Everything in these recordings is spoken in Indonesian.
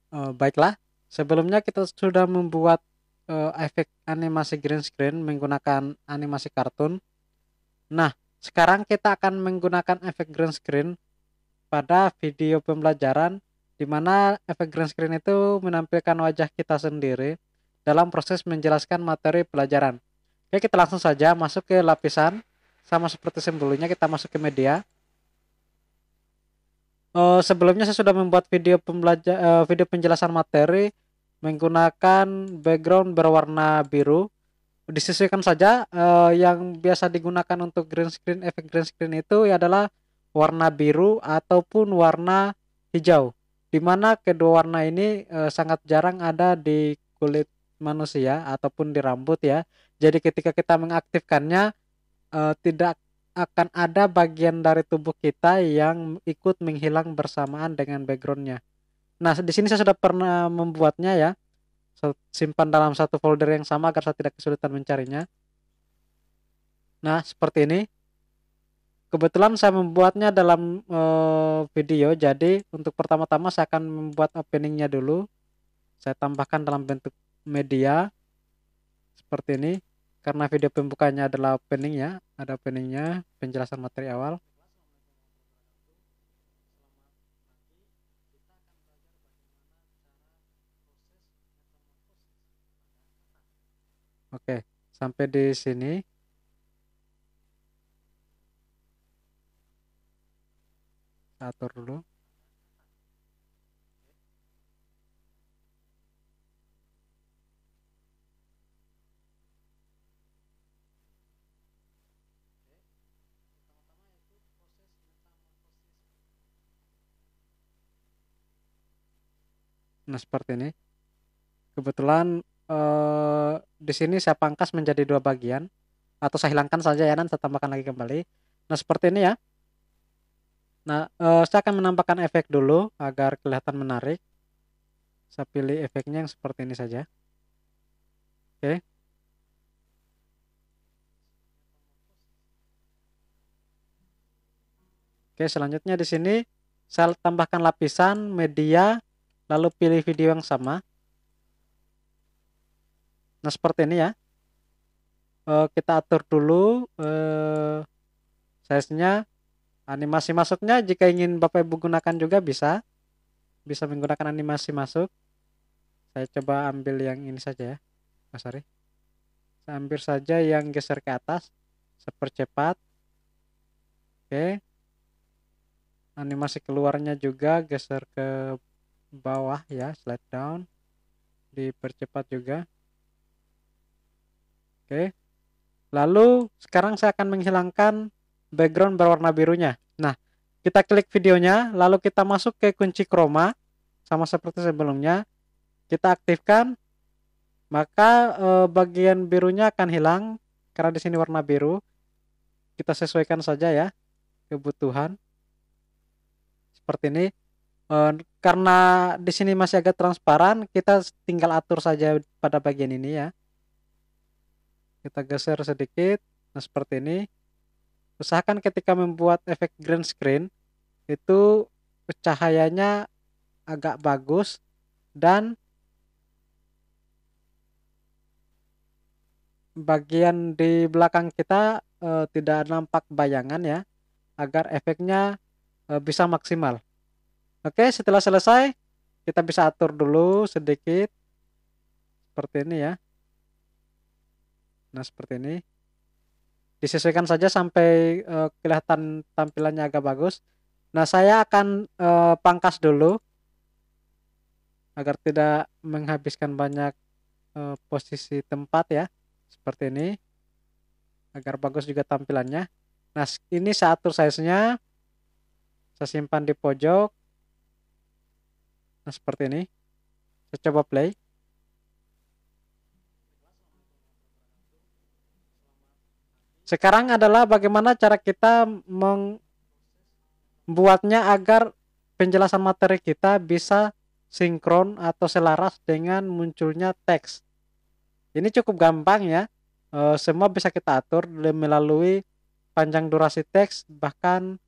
Baiklah, sebelumnya kita sudah membuat efek animasi green screen menggunakan animasi kartun. Nah, sekarang kita akan menggunakan efek green screen pada video pembelajaran, di mana efek green screen itu menampilkan wajah kita sendiri dalam proses menjelaskan materi pelajaran. Oke, kita langsung saja masuk ke lapisan. Sama seperti sebelumnya, kita masuk ke media. Sebelumnya saya sudah membuat video penjelasan materi menggunakan background berwarna biru. Disesuaikan saja, yang biasa digunakan untuk green screen, efek green screen itu adalah warna biru ataupun warna hijau, di mana kedua warna ini sangat jarang ada di kulit manusia ataupun di rambut ya. Jadi ketika kita mengaktifkannya, tidak akan ada bagian dari tubuh kita yang ikut menghilang bersamaan dengan backgroundnya. Nah, di sini saya sudah pernah membuatnya ya. Saya simpan dalam satu folder yang sama agar saya tidak kesulitan mencarinya. Nah, seperti ini. Kebetulan saya membuatnya dalam video, jadi untuk pertama-tama saya akan membuat openingnya dulu. Saya tambahkan dalam bentuk media seperti ini. Karena video pembukanya adalah opening ya, ada openingnya, penjelasan materi awal. Oke, sampai di sini. Saya atur dulu. Nah, seperti ini. Kebetulan di sini saya pangkas menjadi dua bagian, atau saya hilangkan saja ya, dan saya tambahkan lagi kembali. Nah, seperti ini ya. Nah, saya akan menambahkan efek dulu agar kelihatan menarik. Saya pilih efeknya yang seperti ini saja. Oke. Oke, selanjutnya di sini saya tambahkan lapisan media, lalu pilih video yang sama. Nah, seperti ini ya. Kita atur dulu size-nya, animasi masuknya jika ingin Bapak Ibu gunakan juga bisa menggunakan animasi masuk. Saya coba ambil yang ini saja ya, Mas Ari. Saya ambil saja yang geser ke atas, saya percepat. Oke. Animasi keluarnya juga geser ke bawah ya, slide down, dipercepat juga. Oke. Lalu sekarang saya akan menghilangkan background berwarna birunya. Nah, kita klik videonya, lalu kita masuk ke kunci chroma, sama seperti sebelumnya. Kita aktifkan, maka bagian birunya akan hilang karena di sini warna biru. Kita sesuaikan saja ya kebutuhan. Seperti ini. Karena di sini masih agak transparan, kita tinggal atur saja pada bagian ini ya. Kita geser sedikit. Nah, seperti ini. Usahakan ketika membuat efek green screen itu cahayanya agak bagus dan bagian di belakang kita tidak nampak bayangan ya, agar efeknya bisa maksimal. Oke, setelah selesai kita bisa atur dulu sedikit seperti ini ya. Nah, seperti ini. Disesuaikan saja sampai kelihatan tampilannya agak bagus. Nah, saya akan pangkas dulu agar tidak menghabiskan banyak posisi tempat ya, seperti ini, agar bagus juga tampilannya. Nah, ini saya atur size-nya, saya simpan di pojok. Nah, seperti ini. Saya coba play. Sekarang adalah bagaimana cara kita membuatnya agar penjelasan materi kita bisa sinkron atau selaras dengan munculnya teks. Ini cukup gampang ya. Semua bisa kita atur melalui panjang durasi teks, bahkan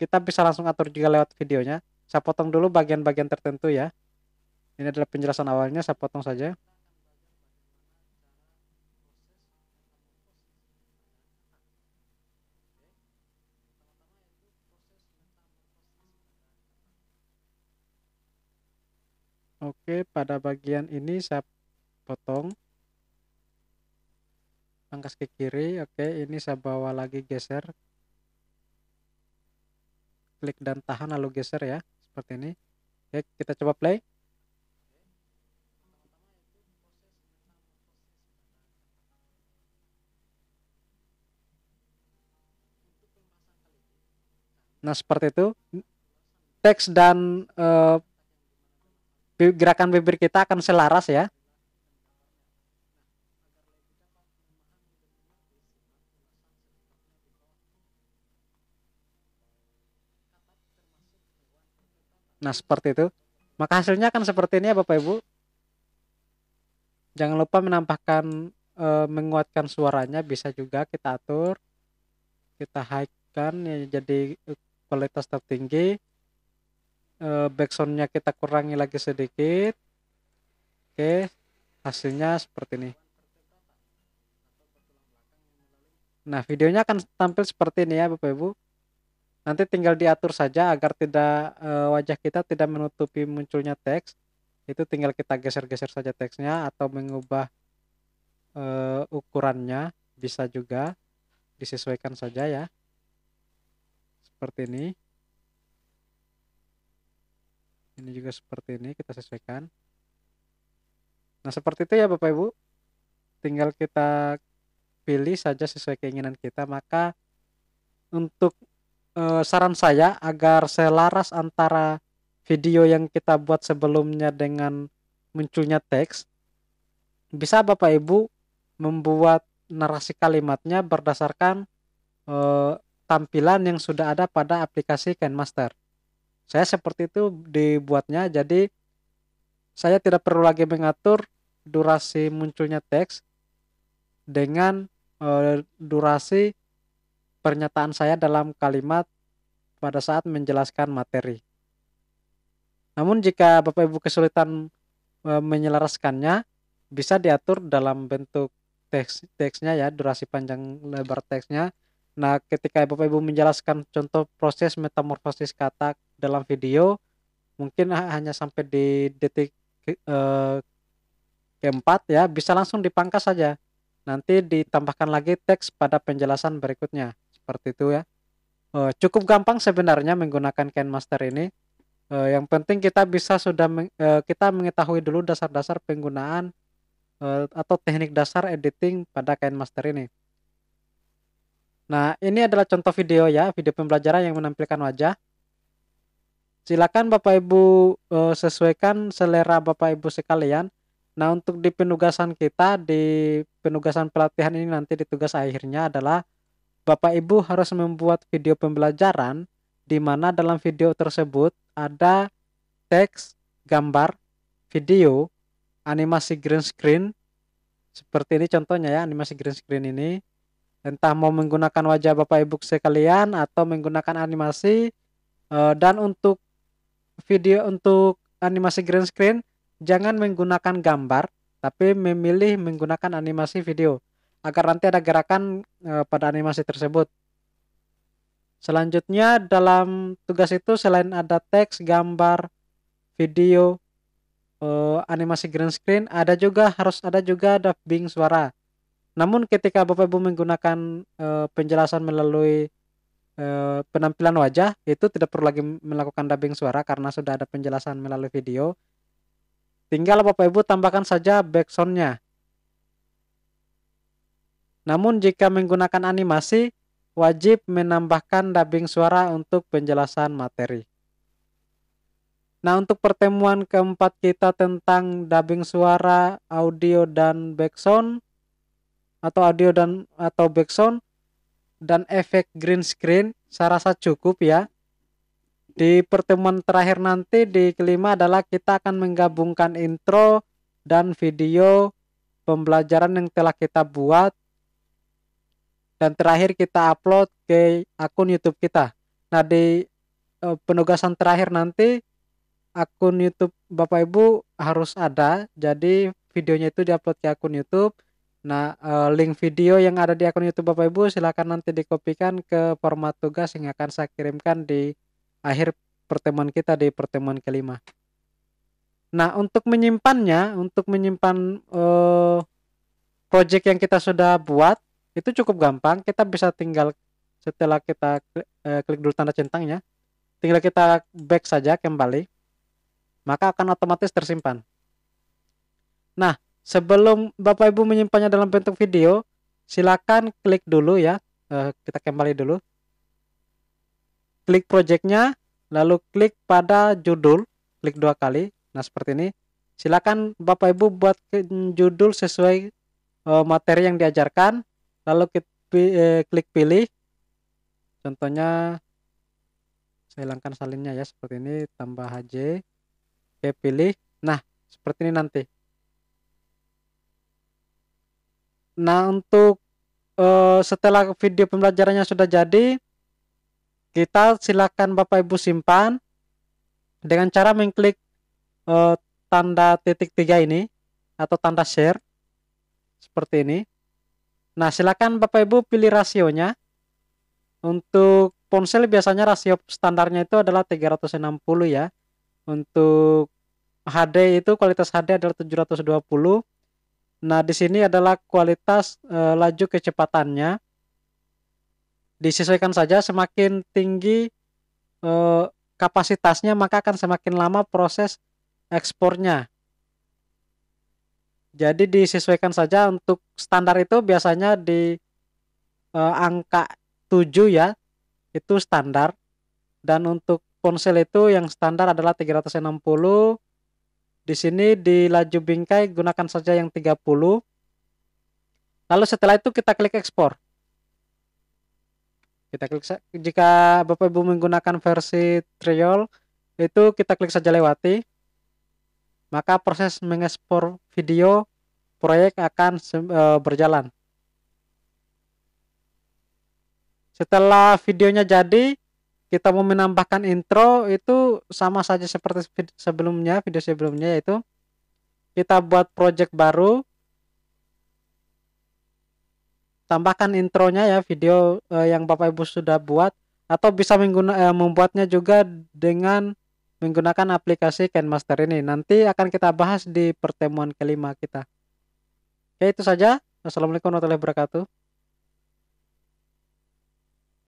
kita bisa langsung atur juga lewat videonya. Saya potong dulu bagian-bagian tertentu ya. Ini adalah penjelasan awalnya, saya potong saja. Oke, pada bagian ini saya potong, pangkas ke kiri. Oke, ini saya bawa lagi, geser, klik dan tahan lalu geser ya, seperti ini. Oke, kita coba play. Nah, seperti itu. Teks dan gerakan bibir kita akan selaras ya. Nah, seperti itu. Maka hasilnya akan seperti ini ya Bapak Ibu. Jangan lupa menambahkan menguatkan suaranya, bisa juga kita atur. Kita high-kan ya, jadi kualitas tertinggi. Backsoundnya kita kurangi lagi sedikit. Oke, hasilnya seperti ini. Nah, videonya akan tampil seperti ini ya Bapak Ibu. Nanti tinggal diatur saja agar tidak wajah kita tidak menutupi munculnya teks. Itu tinggal kita geser-geser saja teksnya atau mengubah ukurannya, bisa juga disesuaikan saja ya. Seperti ini. Ini juga seperti ini, kita sesuaikan. Nah, seperti itu ya Bapak Ibu. Tinggal kita pilih saja sesuai keinginan kita. Maka untuk saran saya agar selaras antara video yang kita buat sebelumnya dengan munculnya teks, bisa Bapak Ibu membuat narasi kalimatnya berdasarkan tampilan yang sudah ada pada aplikasi KineMaster. Saya seperti itu dibuatnya, jadi saya tidak perlu lagi mengatur durasi munculnya teks dengan durasi pernyataan saya dalam kalimat pada saat menjelaskan materi. Namun jika Bapak Ibu kesulitan menyelaraskannya, bisa diatur dalam bentuk teksnya ya, durasi panjang lebar teksnya. Nah, ketika Bapak Ibu menjelaskan contoh proses metamorfosis kata dalam video, mungkin hanya sampai di detik keempat ya, bisa langsung dipangkas saja. Nanti ditambahkan lagi teks pada penjelasan berikutnya. Seperti itu ya. Cukup gampang sebenarnya menggunakan KineMaster ini. Yang penting kita bisa kita mengetahui dulu dasar-dasar penggunaan atau teknik dasar editing pada KineMaster ini. Nah, ini adalah contoh video ya, video pembelajaran yang menampilkan wajah. Silakan Bapak Ibu sesuaikan selera Bapak Ibu sekalian. Nah, untuk di penugasan kita, di penugasan pelatihan ini nanti di tugas akhirnya adalah Bapak Ibu harus membuat video pembelajaran di mana dalam video tersebut ada teks, gambar, video, animasi green screen. Seperti ini contohnya ya, animasi green screen ini. Entah mau menggunakan wajah Bapak Ibu sekalian atau menggunakan animasi. Dan untuk video, untuk animasi green screen, jangan menggunakan gambar, tapi memilih menggunakan animasi video, agar nanti ada gerakan pada animasi tersebut. Selanjutnya dalam tugas itu selain ada teks, gambar, video, animasi green screen, harus ada juga dubbing suara. Namun ketika Bapak Ibu menggunakan penjelasan melalui penampilan wajah, itu tidak perlu lagi melakukan dubbing suara karena sudah ada penjelasan melalui video. Tinggal Bapak Ibu tambahkan saja backsoundnya. Namun jika menggunakan animasi, wajib menambahkan dubbing suara untuk penjelasan materi. Nah, untuk pertemuan keempat kita tentang dubbing suara, audio dan backsound atau backsound dan efek green screen, saya rasa cukup ya. Di pertemuan terakhir nanti di kelima adalah kita akan menggabungkan intro dan video pembelajaran yang telah kita buat, dan terakhir kita upload ke akun YouTube kita. Nah, di penugasan terakhir nanti akun YouTube Bapak Ibu harus ada. Jadi videonya itu diupload ke akun YouTube. Nah, link video yang ada di akun YouTube Bapak Ibu silakan nanti dikopikan ke format tugas yang akan saya kirimkan di akhir pertemuan kita di pertemuan kelima. Nah, untuk menyimpannya, untuk menyimpan project yang kita sudah buat itu cukup gampang. Kita bisa tinggal setelah kita klik dulu tanda centangnya, tinggal kita back saja kembali, maka akan otomatis tersimpan. Nah, sebelum Bapak Ibu menyimpannya dalam bentuk video, silakan klik dulu ya. Kita kembali dulu. Klik projectnya, lalu klik pada judul, klik 2 kali. Nah, seperti ini. Silakan Bapak Ibu buat judul sesuai materi yang diajarkan, lalu klik pilih. Contohnya saya hilangkan salinnya ya, seperti ini, tambah HJ. Oke, pilih. Nah, seperti ini nanti. Nah, untuk setelah video pembelajarannya sudah jadi, kita silakan Bapak Ibu simpan dengan cara mengklik tanda titik 3 ini atau tanda share seperti ini. Nah, silakan Bapak Ibu pilih rasionya. Untuk ponsel biasanya rasio standarnya itu adalah 360 ya. Untuk HD itu kualitas HD adalah 720. Nah, di sini adalah kualitas laju kecepatannya. Disesuaikan saja, semakin tinggi kapasitasnya maka akan semakin lama proses ekspornya. Jadi disesuaikan saja. Untuk standar itu biasanya di angka 7 ya, itu standar. Dan untuk ponsel itu yang standar adalah 360. Di sini di laju bingkai gunakan saja yang 30. Lalu setelah itu kita klik ekspor. Kita klik, jika Bapak Ibu menggunakan versi trial itu kita klik saja lewati. Maka proses mengekspor video proyek akan berjalan. Setelah videonya jadi, kita mau menambahkan intro itu sama saja seperti sebelumnya, video sebelumnya, yaitu kita buat project baru, tambahkan intronya ya, video yang Bapak Ibu sudah buat, atau bisa membuatnya juga dengan menggunakan aplikasi KineMaster ini. Nanti akan kita bahas di pertemuan kelima kita. Oke, itu saja. Wassalamualaikum warahmatullahi wabarakatuh.